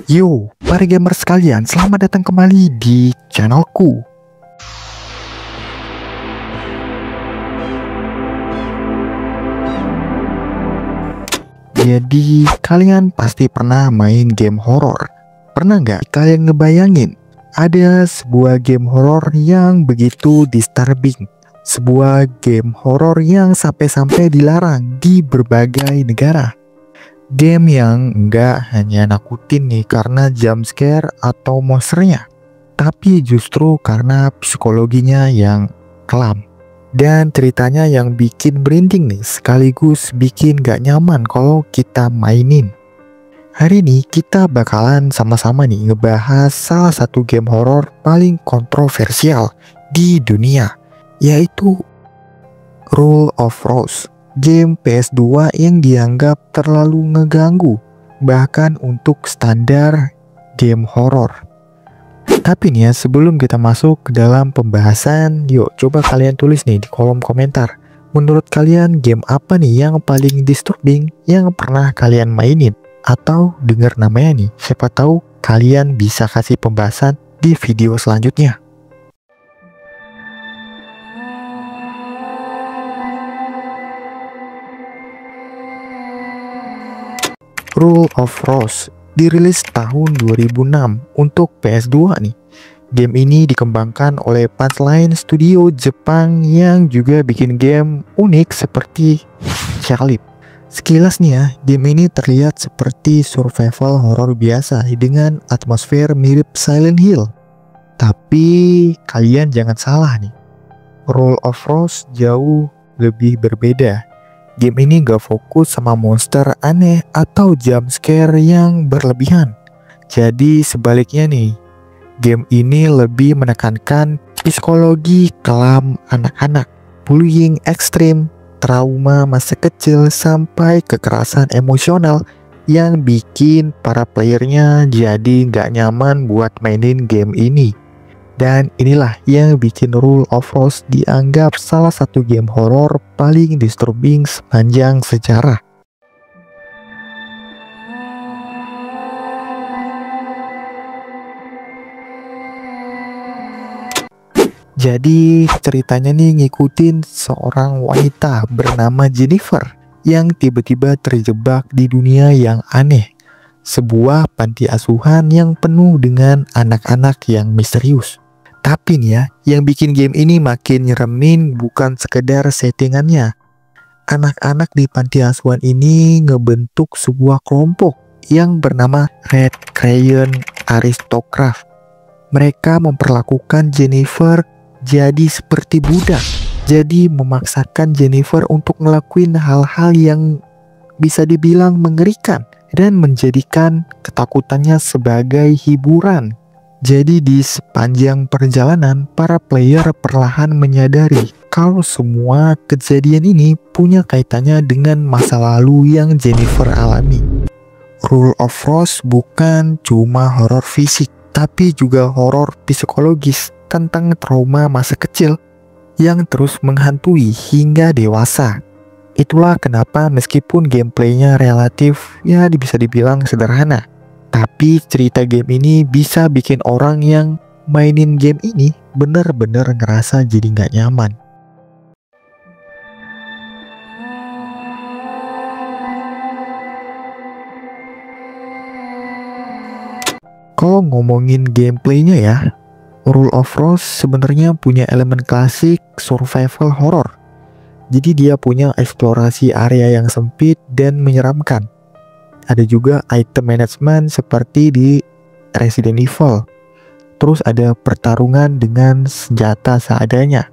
Yo, para gamer sekalian, selamat datang kembali di channelku. Jadi, kalian pasti pernah main game horor. Pernah nggak kalian ngebayangin ada sebuah game horor yang begitu disturbing? Sebuah game horor yang sampai-sampai dilarang di berbagai negara. Game yang nggak hanya nakutin nih karena jump scare atau monsternya, tapi justru karena psikologinya yang kelam. Dan ceritanya yang bikin merinding nih, sekaligus bikin gak nyaman kalau kita mainin. Hari ini kita bakalan sama-sama nih ngebahas salah satu game horor paling kontroversial di dunia, yaitu Rule of Rose. Game PS2 yang dianggap terlalu ngeganggu, bahkan untuk standar game horor. Tapi nih ya, sebelum kita masuk ke dalam pembahasan, yuk coba kalian tulis nih di kolom komentar. Menurut kalian game apa nih yang paling disturbing yang pernah kalian mainin? Atau denger namanya nih, siapa tahu kalian bisa kasih pembahasan di video selanjutnya. Rule of Rose dirilis tahun 2006 untuk PS2 nih. Game ini dikembangkan oleh Punchline Studio Jepang yang juga bikin game unik seperti Calyp. Sekilas nih ya, game ini terlihat seperti survival horror biasa dengan atmosfer mirip Silent Hill. Tapi kalian jangan salah nih, Rule of Rose jauh lebih berbeda. Game ini gak fokus sama monster aneh atau jump scare yang berlebihan. Jadi sebaliknya nih, game ini lebih menekankan psikologi kelam anak-anak, bullying ekstrim, trauma masa kecil, sampai kekerasan emosional yang bikin para playernya jadi gak nyaman buat mainin game ini. Dan inilah yang bikin Rule of Rose dianggap salah satu game horor paling disturbing sepanjang sejarah. Jadi ceritanya nih ngikutin seorang wanita bernama Jennifer yang tiba-tiba terjebak di dunia yang aneh. Sebuah panti asuhan yang penuh dengan anak-anak yang misterius. Tapi nih ya, yang bikin game ini makin nyeremin bukan sekedar settingannya. Anak-anak di panti asuhan ini ngebentuk sebuah kelompok yang bernama Red Crayon Aristocrat. Mereka memperlakukan Jennifer jadi seperti budak. Jadi memaksakan Jennifer untuk ngelakuin hal-hal yang bisa dibilang mengerikan dan menjadikan ketakutannya sebagai hiburan. Jadi di sepanjang perjalanan, para player perlahan menyadari kalau semua kejadian ini punya kaitannya dengan masa lalu yang Jennifer alami. Rule of Rose bukan cuma horor fisik, tapi juga horor psikologis tentang trauma masa kecil yang terus menghantui hingga dewasa. Itulah kenapa meskipun gameplaynya relatif ya bisa dibilang sederhana, tapi cerita game ini bisa bikin orang yang mainin game ini bener-bener ngerasa jadi nggak nyaman. Kalau ngomongin gameplaynya ya, Rule of Rose sebenarnya punya elemen klasik survival horror. Jadi dia punya eksplorasi area yang sempit dan menyeramkan. Ada juga item management seperti di Resident Evil. Terus ada pertarungan dengan senjata seadanya.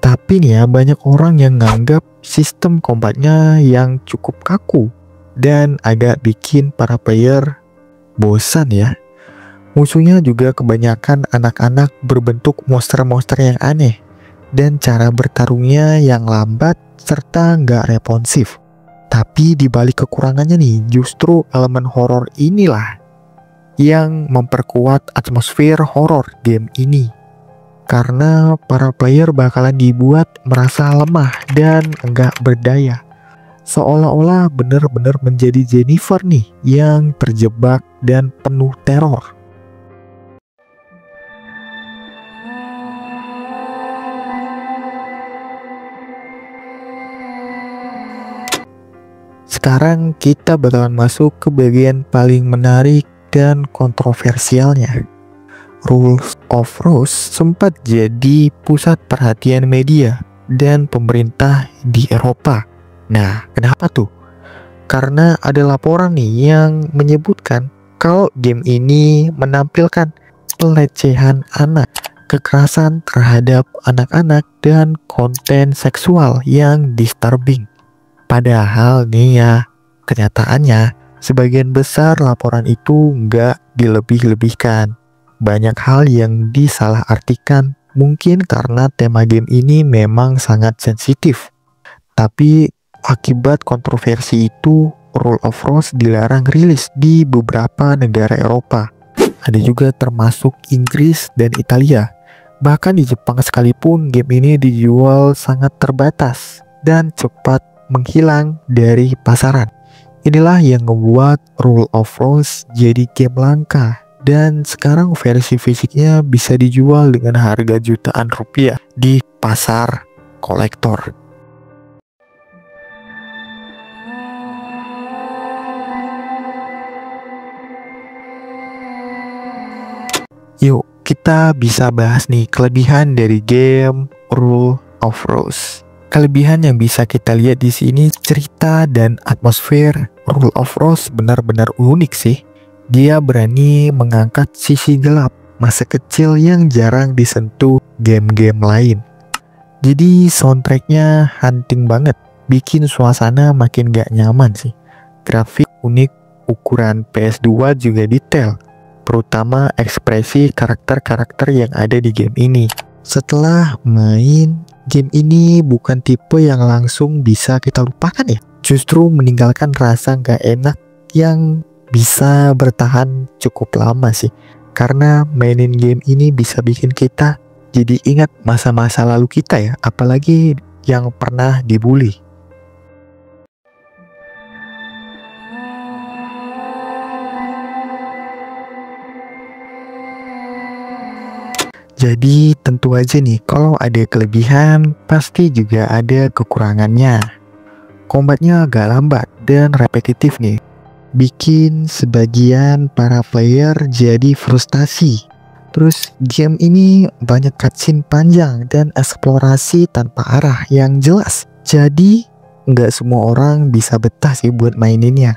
Tapi nih ya, banyak orang yang nganggap sistem combatnya yang cukup kaku dan agak bikin para player bosan ya. Musuhnya juga kebanyakan anak-anak berbentuk monster-monster yang aneh, dan cara bertarungnya yang lambat serta nggak responsif. Tapi di balik kekurangannya nih, justru elemen horor inilah yang memperkuat atmosfer horor game ini. Karena para player bakalan dibuat merasa lemah dan enggak berdaya. seolah-olah benar-benar menjadi Jennifer nih yang terjebak dan penuh teror. Sekarang kita bakalan masuk ke bagian paling menarik dan kontroversialnya. Rules of Rose sempat jadi pusat perhatian media dan pemerintah di Eropa. Nah, kenapa tuh? Karena ada laporan nih yang menyebutkan kalau game ini menampilkan pelecehan anak, kekerasan terhadap anak-anak, dan konten seksual yang disturbing. Padahal nih ya, kenyataannya sebagian besar laporan itu nggak dilebih-lebihkan. Banyak hal yang disalahartikan, mungkin karena tema game ini memang sangat sensitif. Tapi akibat kontroversi itu, Rule of Rose dilarang rilis di beberapa negara Eropa. Ada juga termasuk Inggris dan Italia. Bahkan di Jepang sekalipun game ini dijual sangat terbatas dan cepat menghilang dari pasaran. Inilah yang membuat Rule of Rose jadi game langka, dan sekarang versi fisiknya bisa dijual dengan harga jutaan rupiah di pasar kolektor. Yuk, kita bisa bahas nih kelebihan dari game Rule of Rose. Kelebihan yang bisa kita lihat di sini, cerita dan atmosfer Rule of Rose benar-benar unik sih. Dia berani mengangkat sisi gelap masa kecil yang jarang disentuh game-game lain. Jadi soundtracknya hunting banget, bikin suasana makin gak nyaman sih. Grafik unik, ukuran PS2 juga detail, terutama ekspresi karakter-karakter yang ada di game ini. Setelah main, game ini bukan tipe yang langsung bisa kita lupakan ya. Justru meninggalkan rasa gak enak yang bisa bertahan cukup lama sih. Karena mainin game ini bisa bikin kita jadi ingat masa-masa lalu kita ya. Apalagi yang pernah dibully. Jadi tentu aja nih, kalau ada kelebihan, pasti juga ada kekurangannya. Kombatnya agak lambat dan repetitif nih, bikin sebagian para player jadi frustasi. Terus game ini banyak cutscene panjang dan eksplorasi tanpa arah yang jelas. Jadi nggak semua orang bisa betah sih buat maininnya.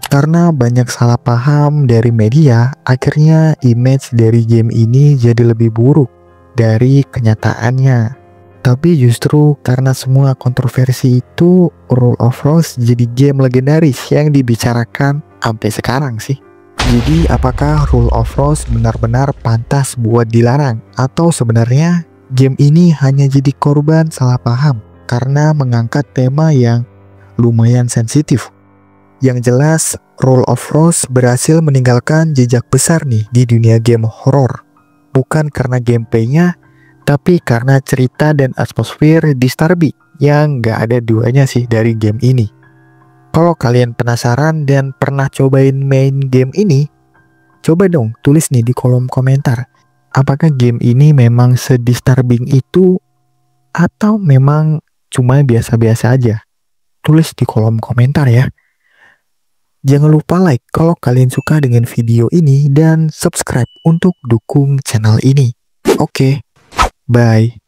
Karena banyak salah paham dari media, akhirnya image dari game ini jadi lebih buruk dari kenyataannya. Tapi justru karena semua kontroversi itu, Rule of Rose jadi game legendaris yang dibicarakan sampai sekarang sih. Jadi apakah Rule of Rose benar-benar pantas buat dilarang? Atau sebenarnya game ini hanya jadi korban salah paham karena mengangkat tema yang lumayan sensitif? Yang jelas, Rule of Rose berhasil meninggalkan jejak besar nih di dunia game horor. Bukan karena gameplaynya, tapi karena cerita dan atmosfer disturbing yang gak ada duanya sih dari game ini. Kalau kalian penasaran dan pernah cobain main game ini, coba dong tulis nih di kolom komentar. Apakah game ini memang se-disturbing itu atau memang cuma biasa-biasa aja? Tulis di kolom komentar ya. Jangan lupa like kalau kalian suka dengan video ini dan subscribe untuk dukung channel ini. Oke, bye.